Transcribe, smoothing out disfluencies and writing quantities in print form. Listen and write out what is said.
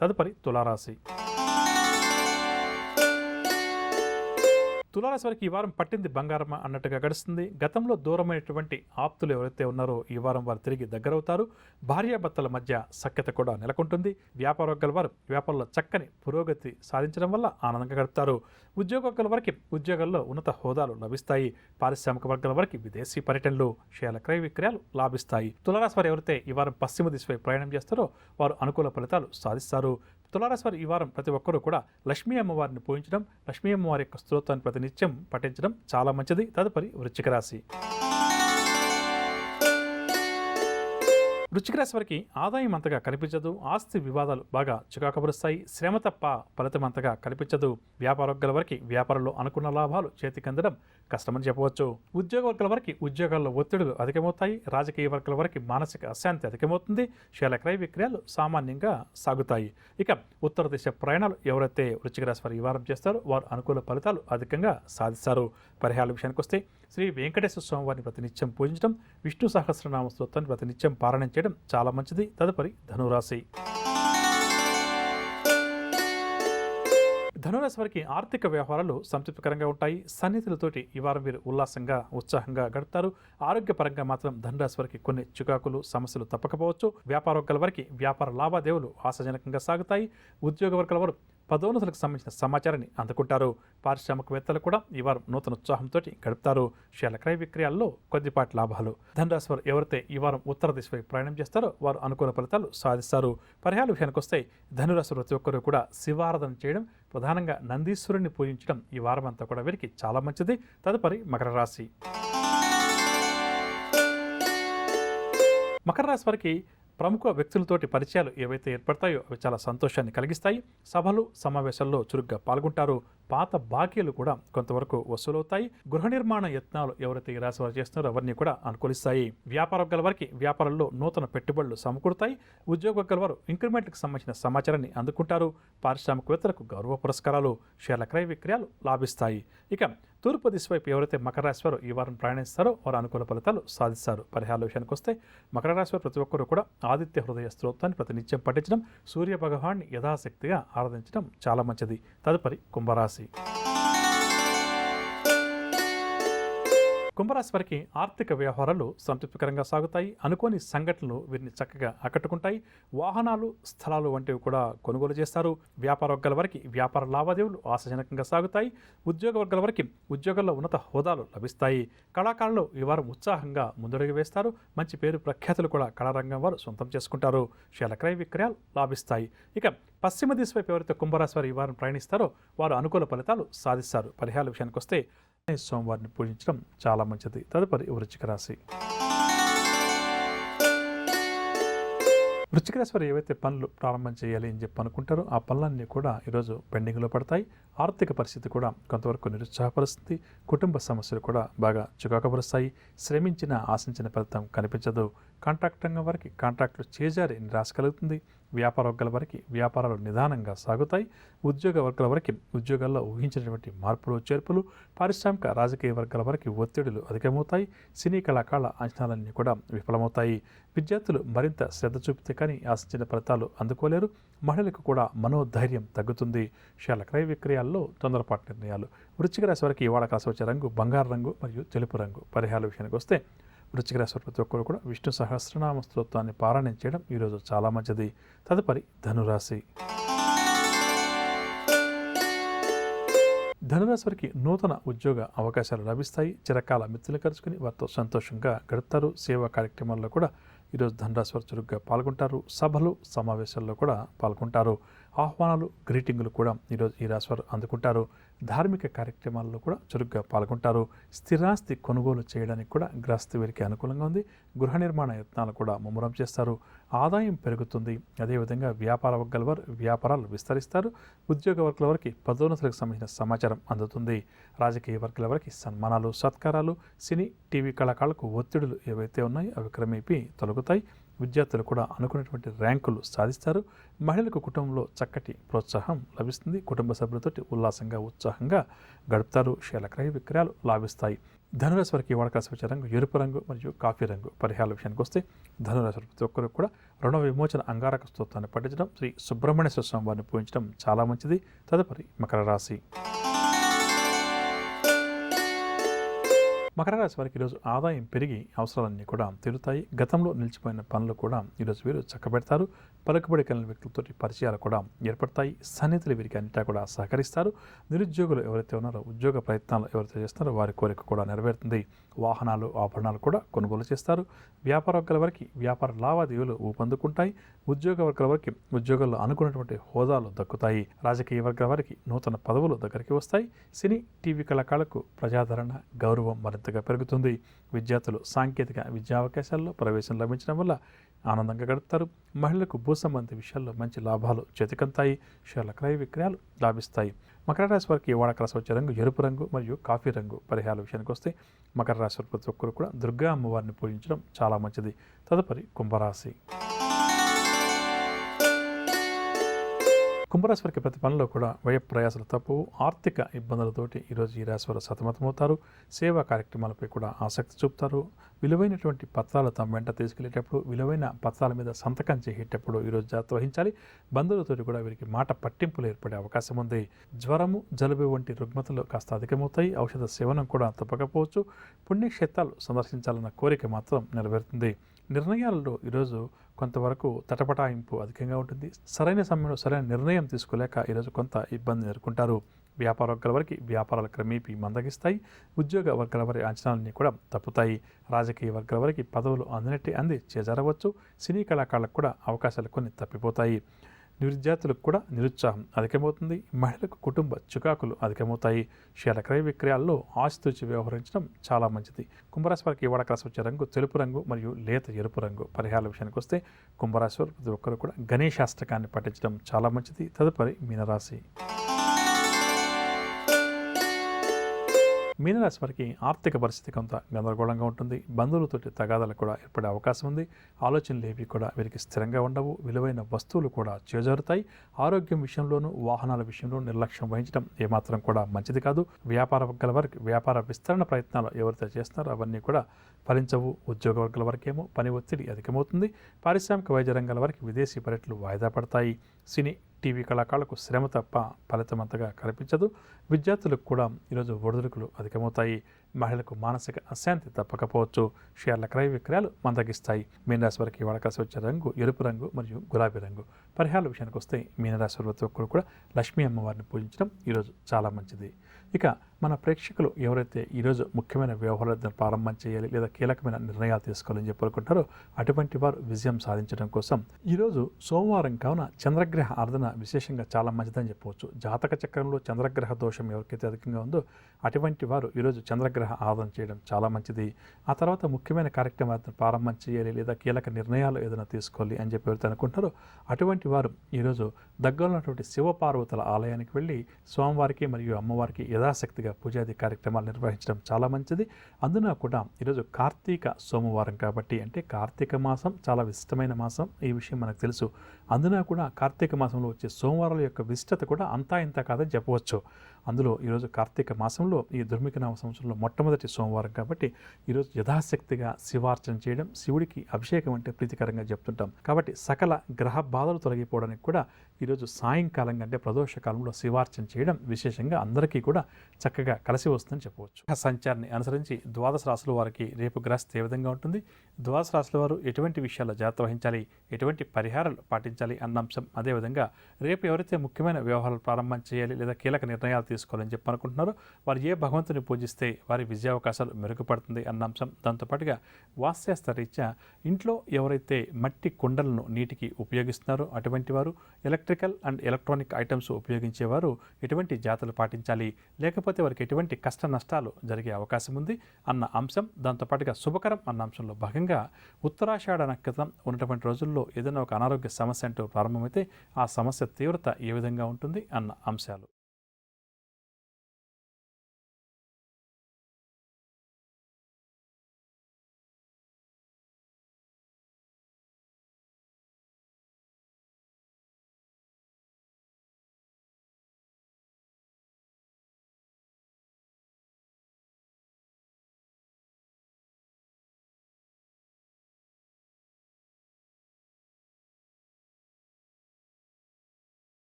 తదుపరి తులారాశి. తులారాశి వారికి ఈ వారం పట్టింది బంగారమా అన్నట్టుగా గడుస్తుంది. గతంలో దూరమైనటువంటి ఆప్తులు ఎవరైతే ఉన్నారో ఈ వారం వారు తిరిగి దగ్గరవుతారు. భార్యాభర్తల మధ్య సఖ్యత కూడా నెలకొంటుంది. వ్యాపారవర్గాల వారు వ్యాపారంలో చక్కని పురోగతి సాధించడం వల్ల ఆనందంగా గడుపుతారు. ఉద్యోగవర్గాల వారికి ఉద్యోగాల్లో ఉన్నత హోదాలు లభిస్తాయి. పారిశ్రామిక వర్గాల వారికి విదేశీ పర్యటనలు, షేర్ల క్రయ విక్రయాలు లాభిస్తాయి. తులారాశి వారు ఎవరైతే ఈ వారం పశ్చిమ దిశపై ప్రయాణం చేస్తారో వారు అనుకూల ఫలితాలు సాధిస్తారు. తులారాశి వారు ఈ వారం ప్రతి ఒక్కరూ కూడా లక్ష్మీ అమ్మవారిని పూజించడం, లక్ష్మీ అమ్మవారి యొక్క స్తోత్రాన్ని ప్రతినిత్యం పఠించడం చాలా మంచిది. తదుపరి వృశ్చిక రాశి. వృశ్చిక రాశి వారికి ఆదాయం అంతగా కనిపించదు. ఆస్తి వివాదాలు బాగా చికాకుపరుస్తాయి. శ్రమ తప్ప ఫలితం అంతగా కనిపించదు. వ్యాపారవర్గాల వారికి వ్యాపారంలో అనుకున్న లాభాలు చేతికి అందడం కష్టమని చెప్పవచ్చు. ఉద్యోగ వర్గాల వారికి ఉద్యోగాల్లో ఒత్తిడులు అధికమవుతాయి. రాజకీయ వర్గాల వారికి మానసిక అశాంతి అధికమవుతుంది. షేర్ల క్రయ విక్రయాలు సామాన్యంగా సాగుతాయి. ఇక ఉత్తర దిశ ప్రయాణాలు ఎవరైతే వృశ్చిక రాశి వారు ఈ వారం చేస్తారో వారు అనుకూల ఫలితాలు అధికంగా సాధిస్తారు. పరిహారాల విషయానికి వస్తే శ్రీ వెంకటేశ్వర స్వామి వారిని ప్రతినిత్యం పూజించడం, విష్ణు సహస్రనామ స్తోత్రాన్ని ప్రతినిత్యం పారాయణం చేయడం చాలా మంచిది. తదుపరి ధనురాశి. ధనురాశి వారికి ఆర్థిక వ్యవహారాలు సంతృప్తికరంగా ఉంటాయి. సన్నిహితులతోటి ఈ వారం వీరు ఉల్లాసంగా ఉత్సాహంగా గడుపుతారు. ఆరోగ్యపరంగా మాత్రం ధనురాశి వారికి కొన్ని చికాకులు సమస్యలు తప్పకపోవచ్చు. వ్యాపార వర్గాల వారికి వ్యాపార లావాదేవీలు ఆశాజనకంగా సాగుతాయి. ఉద్యోగ వర్గాల వారు పదోన్నతులకు సంబంధించిన సమాచారాన్ని అందుకుంటారు. పారిశ్రామికవేత్తలు కూడా ఈ వారం నూతన ఉత్సాహంతో గడుపుతారు. షేర్ల క్రయ విక్రయాల్లో కొద్దిపాటి లాభాలు. ధనురాశి వారు ఎవరైతే ఈ వారం ఉత్తర దిశపై ప్రయాణం చేస్తారో వారు అనుకూల ఫలితాలు సాధిస్తారు. పరిహారాల విషయానికి వస్తే ధనురాశి ప్రతి ఒక్కరూ కూడా శివారాధన చేయడం, ప్రధానంగా నందీశ్వరుని పూజించడం ఈ వారం అంతా కూడా వీరికి చాలా మంచిది. తదుపరి మకర రాశి. మకర రాశి వారికి ప్రముఖ వ్యక్తులతోటి పరిచయాలు ఏవైతే ఏర్పడతాయో అవి చాలా సంతోషాన్ని కలిగిస్తాయి. సభలు సమావేశాల్లో చురుగ్గా పాల్గొంటారు. పాత బాకీలు కూడా కొంతవరకు వసూలవుతాయి. గృహ నిర్మాణ యత్నాలు ఎవరైతే ఈ రాశి వారు చేస్తున్నారో అవన్నీ కూడా అనుకూలిస్తాయి. వ్యాపార వర్గాల వారికి వ్యాపారంలో నూతన పెట్టుబడులు సమకూరుతాయి. ఉద్యోగ వర్గాల వారు ఇంక్రిమెంట్కి సంబంధించిన సమాచారాన్ని అందుకుంటారు. పారిశ్రామికవేత్తలకు గౌరవ పురస్కారాలు, షేర్ల క్రయ విక్రయాలు లాభిస్తాయి. ఇక తూర్పు దిశ వైపు ఎవరైతే మకర రాశి వారు ఈ వారం ప్రయాణిస్తారో వారు అనుకూల ఫలితాలు సాధిస్తారు. పరిహారాల విషయానికి వస్తే మకర రాశి వారు ప్రతి ఒక్కరూ కూడా ఆదిత్య హృదయ స్తోత్రాన్ని ప్రతినిత్యం పఠించడం, సూర్య భగవాన్ని యథాశక్తిగా ఆరాధించడం చాలా మంచిది. తదుపరి కుంభరాశి. కుంభరాశి వారికి ఆర్థిక వ్యవహారాలు సంతృప్తికరంగా సాగుతాయి. అనుకోని సంఘటనలు వీరిని చక్కగా ఆకట్టుకుంటాయి. వాహనాలు, స్థలాలు వంటివి కూడా కొనుగోలు చేస్తారు. వ్యాపార వర్గాల వారికి వ్యాపార లావాదేవీలు ఆశాజనకంగా సాగుతాయి. ఉద్యోగ వర్గాల వారికి ఉద్యోగాల్లో ఉన్నత హోదాలు లభిస్తాయి. కళాకారులు ఈ వారం ఉత్సాహంగా ముందడుగు వేస్తారు. మంచి పేరు ప్రఖ్యాతులు కూడా కళారంగం వారు సొంతం చేసుకుంటారు. షేర్ల క్రయ విక్రయాలు లాభిస్తాయి. ఇక పశ్చిమ దిశ వైపు ఎవరైతే కుంభరాశి వారు ఈ వారం ప్రయాణిస్తారో వారు అనుకూల ఫలితాలు సాధిస్తారు. పరిహారాల విషయానికి వస్తే సోమవారిని పూజించడం చాలా మంచిది. తదుపరి వృశ్చిక రాశి. వృశ్చిక రాశి వారు ఏవైతే పనులు ప్రారంభం చేయాలి అని చెప్పి అనుకుంటారో ఆ పనులన్నీ కూడా ఈరోజు పెండింగ్లో పడతాయి. ఆర్థిక పరిస్థితి కూడా కొంతవరకు నిరుత్సాహపరుస్తుంది. కుటుంబ సమస్యలు కూడా బాగా చికాకుపరుస్తాయి. శ్రమించిన ఆశించిన ఫలితం కనిపించదు. కాంట్రాక్ట్ రంగం వారికి కాంట్రాక్టులు చేజారి నిరాశ కలుగుతుంది. వ్యాపార వర్గాల వారికి వ్యాపారాలు నిదానంగా సాగుతాయి. ఉద్యోగ వర్గాల వారికి ఉద్యోగాల్లో ఊహించినటువంటి మార్పులు చేర్పులు, పారిశ్రామిక రాజకీయ వర్గాల వారికి ఒత్తిడులు అధికమవుతాయి. సినీ కళాకారుల అంచనాలన్నీ కూడా విఫలమవుతాయి. విద్యార్థులు మరింత శ్రద్ధ చూపితే కానీ ఆశించిన ఫలితాలు అందుకోలేరు. మహిళలకు కూడా మనోధైర్యం తగ్గుతుంది. షేర్ల క్రయ విక్రయాల్లో తొందరపాటు నిర్ణయాలు. వృశ్చిక రాశి వారికి ఇవాళ కాసి వచ్చే రంగు బంగారు రంగు మరియు తెలుపు రంగు. పరిహారాల విషయానికి వస్తే వృశ్చిక రాశి ప్రతి ఒక్కరు కూడా విష్ణు సహస్రనామ స్తోత్రాన్ని పారాయణం చేయడం ఈరోజు చాలా మంచిది. తదుపరి ధనురాశి. ధనురాశి వారికి నూతన ఉద్యోగ అవకాశాలు లభిస్తాయి. చిరకాల మిత్రులు కలుసుకుని వారితో సంతోషంగా గడుపుతారు. సేవా కార్యక్రమాల్లో కూడా ఈరోజు ధనురాశి వారు చురుగ్గా పాల్గొంటారు. సభలు సమావేశాల్లో కూడా పాల్గొంటారు. ఆహ్వానాలు, గ్రీటింగులు కూడా ఈరోజు ఈ రాశి వారు అందుకుంటారు. ధార్మిక కార్యక్రమాల్లో కూడా చురుగ్గా పాల్గొంటారు. స్థిరాస్తి కొనుగోలు చేయడానికి కూడా గ్రహస్థి వీరికి అనుకూలంగా ఉంది. గృహ నిర్మాణ యత్నాలు కూడా ముమ్మరం చేస్తారు. ఆదాయం పెరుగుతుంది. అదేవిధంగా వ్యాపార వర్గాల వారు వ్యాపారాలు విస్తరిస్తారు. ఉద్యోగ వర్గాల వారికి పదోన్నతులకు సంబంధించిన సమాచారం అందుతుంది. రాజకీయ వర్గాల వారికి సన్మానాలు, సత్కారాలు, సినీ, టీవీ కళాకారులకు ఒత్తిడులు ఏవైతే ఉన్నాయో అవి క్రమేపీ తొలగుతాయి. విద్యార్థులు కూడా అనుకున్నటువంటి ర్యాంకులు సాధిస్తారు. మహిళలకు కుటుంబంలో చక్కటి ప్రోత్సాహం లభిస్తుంది. కుటుంబ సభ్యులతోటి ఉల్లాసంగా ఉత్సాహంగా గడుపుతారు. షేర్ల క్రయ విక్రయాలు లాభిస్తాయి. ధనురాశి వారికి ఈ వారం కలిసి వచ్చే రంగు ఎరుపు రంగు మరియు కాఫీ రంగు. పరిహారాల విషయానికి వస్తే ధనురాశి వారి ప్రతి ఒక్కరు కూడా రుణ విమోచన అంగారక స్తోత్రాన్ని పఠించడం, శ్రీ సుబ్రహ్మణ్యేశ్వర స్వామి వారిని పూజించడం చాలా మంచిది. తదుపరి మకర రాశి. మకర రాశి వారికి ఈరోజు ఆదాయం పెరిగి అవసరాలన్నీ కూడా తీరుతాయి. గతంలో నిలిచిపోయిన పనులు కూడా ఈరోజు వీరు చక్కబెడతారు. పలుకుబడి కలిగిన వ్యక్తులతో పరిచయాలు కూడా ఏర్పడతాయి. సన్నిహితులు వీరికి అన్నిటా కూడా సహకరిస్తారు. నిరుద్యోగులు ఎవరైతే ఉన్నారో, ఉద్యోగ ప్రయత్నాలు ఎవరైతే చేస్తున్నారో వారి కోరిక కూడా నెరవేరుతుంది. వాహనాలు, ఆభరణాలు కూడా కొనుగోలు చేస్తారు. వ్యాపార వర్గాల వారికి వ్యాపార లావాదేవీలు ఊపందుకుంటాయి. ఉద్యోగ వర్గాల వారికి ఉద్యోగాల్లో అనుకున్నటువంటి హోదాలు దక్కుతాయి. రాజకీయ వర్గాల వారికి నూతన పదవులు దగ్గరికి వస్తాయి. సినీ, టీవీ కళాకారులకు ప్రజాదరణ, గౌరవం మరింతగా పెరుగుతుంది. విద్యార్థులు సాంకేతిక విద్యా అవకాశాల్లో ప్రవేశం లభించడం వల్ల ఆనందంగా గడుపుతారు. మహిళలకు భూ సంబంధ విషయాల్లో మంచి లాభాలు చేతికంతాయి. షేర్ల క్రయ విక్రయాలు లాభిస్తాయి. మకర రాశి వారికి ఈ వారం కలిసి వచ్చే రంగు ఎరుపు రంగు మరియు కాఫీ రంగు. పరిహారాల విషయానికి వస్తే మకర రాశి వారి ప్రతి ఒక్కరు కూడా దుర్గా అమ్మవారిని పూజించడం చాలా మంచిది. తదుపరి కుంభరాశి. కుంభరాశి వారికి ప్రతి పనిలో కూడా వ్యయ ప్రయాసాలు తప్పు. ఆర్థిక ఇబ్బందులతోటి ఈరోజు ఈ రాశి వారు సతమతమవుతారు. సేవా కార్యక్రమాలపై కూడా ఆసక్తి చూపుతారు. విలువైనటువంటి పత్రాలు తమ వెంట తీసుకెళ్లేటప్పుడు, విలువైన పత్రాల మీద సంతకం చేసేటప్పుడు ఈరోజు జాగ్రత్త వహించాలి. బంధువులతో కూడా వీరికి మాట పట్టింపులు ఏర్పడే అవకాశం ఉంది. జ్వరము, జలుబు వంటి రుగ్మతలు కాస్త అధికమవుతాయి. ఔషధ సేవనం కూడా తప్పకపోవచ్చు. పుణ్యక్షేత్రాలు సందర్శించాలన్న కోరిక మాత్రం నెరవేరుతుంది. నిర్ణయాలలో ఈరోజు కొంతవరకు తటపటాయింపు అధికంగా ఉంటుంది. సరైన సమయంలో సరైన నిర్ణయం తీసుకోలేక ఈరోజు కొంత ఇబ్బంది ఎదుర్కొంటారు. వ్యాపార వర్గాల వారికి వ్యాపారాలు క్రమేపీ మందగిస్తాయి. ఉద్యోగ వర్గాల వారి అంచనాలన్నీ కూడా తప్పుతాయి. రాజకీయ వర్గాల వారికి పదవులు అంది చేజారవచ్చు. సినీ కళాకారులకు కూడా అవకాశాలు కొన్ని తప్పిపోతాయి. విద్యార్థులకు కూడా నిరుత్సాహం అధికమవుతుంది. మహిళలకు కుటుంబ చికాకులు అధికమవుతాయి. షేర్ల క్రయ విక్రయాల్లో ఆచితూచి వ్యవహరించడం చాలా మంచిది. కుంభరాశి వారికి ఈ వారం కలిసి వచ్చే రంగు తెలుపు రంగు మరియు లేత ఎరుపు రంగు. పరిహారాల విషయానికి వస్తే కుంభరాశి వారు ప్రతి ఒక్కరు కూడా గణేశాష్టకాన్ని పఠించడం చాలా మంచిది. తదుపరి మీనరాశి. మీనరాశి వారికి ఆర్థిక పరిస్థితి కొంత గందరగోళంగా ఉంటుంది. బంధువులతోటి తగాదాలు కూడా ఏర్పడే అవకాశం ఉంది. ఆలోచనలు ఏవి కూడా వీరికి స్థిరంగా ఉండవు. విలువైన వస్తువులు కూడా చేజారుతాయి. ఆరోగ్యం విషయంలోనూ, వాహనాల విషయంలో నిర్లక్ష్యం వహించడం ఏమాత్రం కూడా మంచిది కాదు. వ్యాపార వర్గాల వారికి వ్యాపార విస్తరణ ప్రయత్నాలు ఎవరైతే చేస్తున్నారో అవన్నీ కూడా ఫలించవు. ఉద్యోగ వర్గాల వరకేమో పని ఒత్తిడి అధికమవుతుంది. పారిశ్రామిక వైద్య రంగాల వారికి విదేశీ పర్యటనలు వాయిదా పడతాయి. సినీ, టీవీ కళాకారులకు శ్రమ తప్ప ఫలితం అంతగా కనిపించదు. విద్యార్థులకు కూడా ఈరోజు ఒడిదుడుకులు అధికమవుతాయి. మహిళలకు మానసిక అశాంతి తప్పకపోవచ్చు. షేర్ల క్రయ విక్రయాలు మందగిస్తాయి. మీనరాశి వారికి ఇవాళ కలిసి వచ్చే రంగు ఎరుపు రంగు మరియు గులాబీ రంగు. పరిహారాల విషయానికి వస్తే మీనరాశి వారి ప్రతి ఒక్కరు కూడా లక్ష్మీ అమ్మవారిని పూజించడం ఈరోజు చాలా మంచిది. ఇక మన ప్రేక్షకులు ఎవరైతే ఈరోజు ముఖ్యమైన వ్యవహారాలను ప్రారంభం చేయాలి లేదా కీలకమైన నిర్ణయాలు తీసుకోవాలని చెప్పనుకుంటారో అటువంటి వారు విజయం సాధించడం కోసం ఈరోజు సోమవారం కావున చంద్రగ్రహ ఆరాధన విశేషంగా చాలా మంచిదని చెప్పవచ్చు. జాతక చక్రంలో చంద్రగ్రహ దోషం ఎవరికైతే అధికంగా ఉందో అటువంటి వారు ఈరోజు చంద్రగ్రహ ఆరాధన చేయడం చాలా మంచిది. ఆ తర్వాత ముఖ్యమైన కార్యక్రమాలను ప్రారంభం చేయాలి లేదా కీలక నిర్ణయాలు ఏదైనా తీసుకోవాలి అని చెప్పి ఎవరైతే అనుకుంటారో అటువంటి వారు ఈరోజు దగ్గరలో ఉన్నటువంటి శివపార్వతుల ఆలయానికి వెళ్ళి స్వామివారికి మరియు అమ్మవారికి యథాశక్తిగా పూజాది కార్యక్రమాలు నిర్వహించడం చాలా మంచిది. అందున కూడా ఈరోజు కార్తీక సోమవారం కాబట్టి, అంటే కార్తీక మాసం చాలా విశిష్టమైన మాసం, ఈ విషయం మనకు తెలుసు. అందున కూడా కార్తీక మాసంలో వచ్చే సోమవారాల యొక్క విశిష్టత కూడా అంతా ఇంత కాదని చెప్పవచ్చు. అందులో ఈరోజు కార్తీక మాసంలో ఈ దుర్మిక నామ సంవత్సరంలో మొట్టమొదటి సోమవారం కాబట్టి ఈరోజు యథాశక్తిగా శివార్చన చేయడం, శివుడికి అభిషేకం అంటే ప్రీతికరంగా చెప్తుంటాం కాబట్టి సకల గ్రహ బాధలు తొలగిపోవడానికి కూడా ఈరోజు సాయంకాలం అంటే ప్రదోష కాలంలో శివార్చన చేయడం విశేషంగా అందరికీ కూడా చక్కగా కలిసి వస్తుందని చెప్పవచ్చు. సంచారాన్ని అనుసరించి ద్వాదశ రాశుల వారికి రేపు గ్రహస్థితి ఏ విధంగా ఉంటుంది, ద్వాదశ రాశుల వారు ఎటువంటి విషయాల్లో జాగ్రత్త వహించాలి, ఎటువంటి పరిహారాలు పాటించాలి అన్న అంశం, అదేవిధంగా రేపు ఎవరైతే ముఖ్యమైన వ్యవహారాలు ప్రారంభం చేయాలి లేదా కీలక నిర్ణయాలు తీసుకోవాలని చెప్పి అనుకుంటున్నారో వారు ఏ భగవంతుని పూజిస్తే వారి విజయావకాశాలు మెరుగుపడుతుంది అన్న అంశం, దాంతోపాటుగా వాస్యాస్త్ర రీత్యా ఇంట్లో ఎవరైతే మట్టి కుండలను నీటికి ఉపయోగిస్తున్నారో అటువంటి వారు, ఎలక్ట్రికల్ అండ్ ఎలక్ట్రానిక్ ఐటమ్స్ ఉపయోగించేవారు ఎటువంటి జాగ్రత్తలు పాటించాలి, లేకపోతే వారికి ఎటువంటి కష్ట నష్టాలు జరిగే అవకాశం ఉంది అన్న అంశం, దాంతోపాటుగా శుభకరం అన్న అంశంలో భాగంగా ఉత్తరాషాఢ నక్షత్రం ఉన్నటువంటి రోజుల్లో ఏదైనా ఒక అనారోగ్య సమస్య అంటూ ప్రారంభమైతే ఆ సమస్య తీవ్రత ఏ విధంగా ఉంటుంది అన్న అంశాలు.